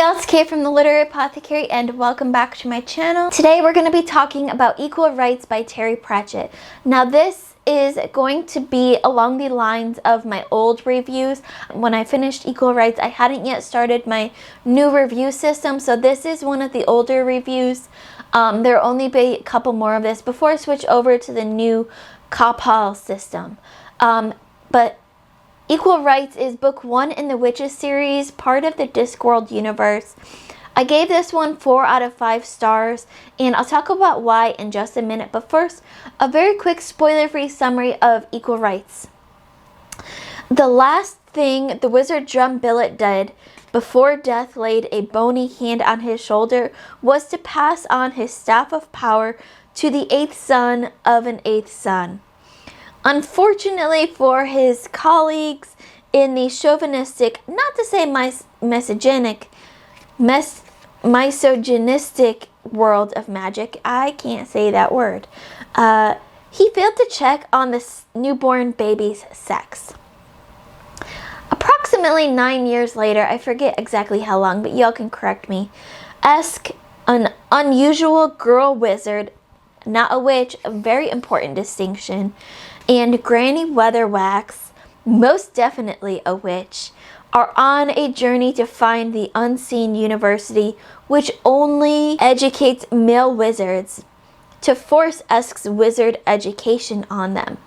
y'all, it's Kay from the Literary Apothecary and welcome back to my channel. Today we're going to be talking about Equal Rites by Terry Pratchett. Now this is going to be along the lines of my old reviews. When I finished Equal Rites, I hadn't yet started my new review system, so this is one of the older reviews. There will only be a couple more of this before I switch over to the new Kapal system. But Equal Rites is book 1 in the Witches series, part of the Discworld universe. I gave this one 4 out of 5 stars, and I'll talk about why in just a minute. But first, a very quick spoiler-free summary of Equal Rites. The last thing the wizard Drumbillet did before death laid a bony hand on his shoulder was to pass on his staff of power to the 8th son of an 8th son. Unfortunately for his colleagues in the chauvinistic, not to say misogynistic world of magic, I can't say that word, he failed to check on the newborn baby's sex. Approximately 9 years later, I forget exactly how long, but y'all can correct me, an unusual girl wizard, not a witch, a very important distinction, and Granny Weatherwax, most definitely a witch, are on a journey to find the unseen university which only educates male wizards, to force Esk's wizard education on them.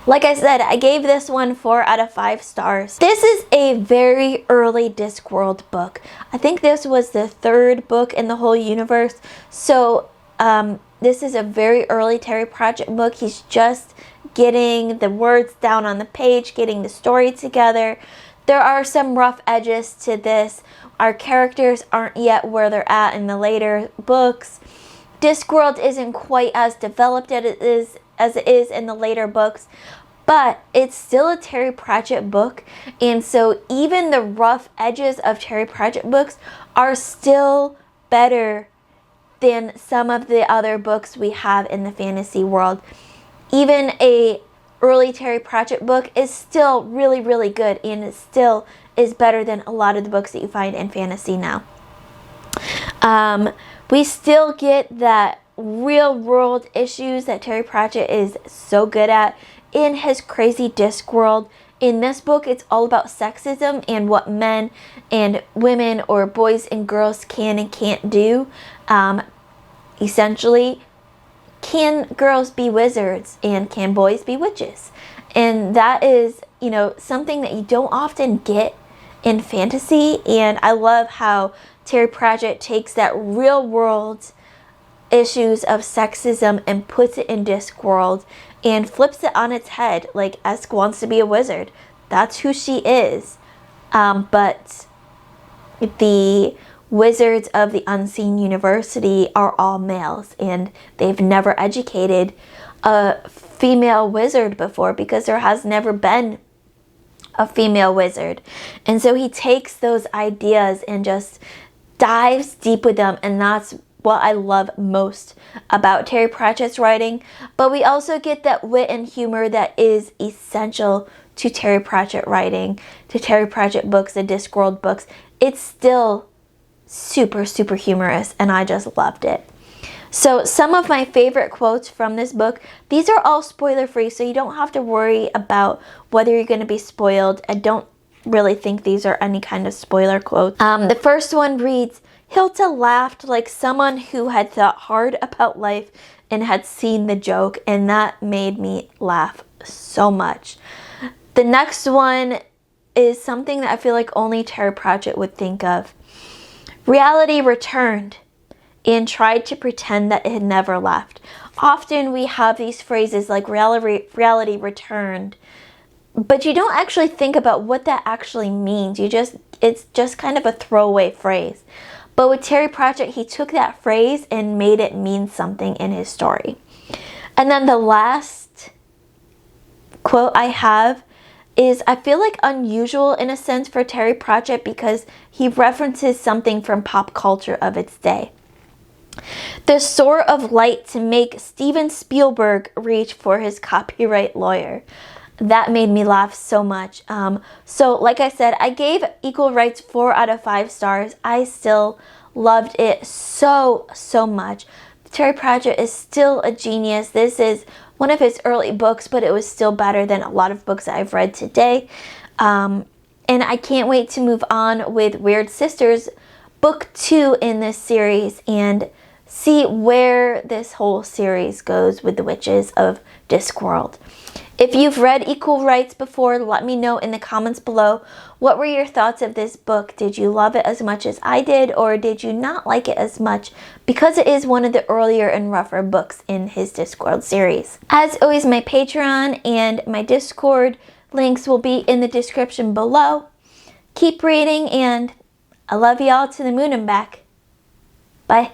Like I said, I gave this one 4 out of 5 stars. This is a very early Discworld book. I think this was the 3rd book in the whole universe, so this is a very early Terry Pratchett book. He's just getting the words down on the page, getting the story together. There are some rough edges to this. Our characters aren't yet where they're at in the later books. Discworld isn't quite as developed as it is in the later books, but it's still a Terry Pratchett book, and so even the rough edges of Terry Pratchett books are still better than some of the other books we have in the fantasy world. Even a early Terry Pratchett book is still really, really good, and it still is better than a lot of the books that you find in fantasy now. We still get that real world issues that Terry Pratchett is so good at in his crazy Discworld. In this book, it's all about sexism and what men and women or boys and girls can and can't do. Essentially, can girls be wizards and can boys be witches? And that is, something that you don't often get in fantasy. And I love how Terry Pratchett takes that real world issues of sexism and puts it in Discworld and flips it on its head. Like, Esk wants to be a wizard. That's who she is. But the wizards of the Unseen University are all males, and they've never educated a female wizard before because there has never been a female wizard. And so he takes those ideas and just dives deep with them, and that's what I love most about Terry Pratchett's writing. But we also get that wit and humor that is essential to Terry Pratchett writing, to Terry Pratchett books, the Discworld books. It's still super, super humorous, and I just loved it. So some of my favorite quotes from this book, these are all spoiler free, so you don't have to worry about whether you're going to be spoiled. I don't really think these are any kind of spoiler quotes. The first one reads, "Hilda laughed like someone who had thought hard about life and had seen the joke," and that made me laugh so much. The next one is something that I feel like only Terry Pratchett would think of. "Reality returned and tried to pretend that it had never left." Often we have these phrases like reality returned, but you don't actually think about what that actually means. It's just kind of a throwaway phrase. But with Terry Pratchett, he took that phrase and made it mean something in his story. And then the last quote I have is, I feel like unusual in a sense for Terry Pratchett because he references something from pop culture of its day. "The soar of light to make Steven Spielberg reach for his copyright lawyer." that made me laugh so much. So like I said, I gave Equal Rites 4 out of 5 stars. I still loved it so much. Terry Pratchett is still a genius. This is one of his early books, but it was still better than a lot of books that I've read today. And I can't wait to move on with Weird Sisters, book 2 in this series, and see where this whole series goes with the witches of Discworld. If you've read Equal Rites before, let me know in the comments below. What were your thoughts of this book? Did you love it as much as I did, or did you not like it as much because it is one of the earlier and rougher books in his Discworld series? As always, my Patreon and my Discord links will be in the description below. Keep reading, and I love y'all to the moon and back. Bye.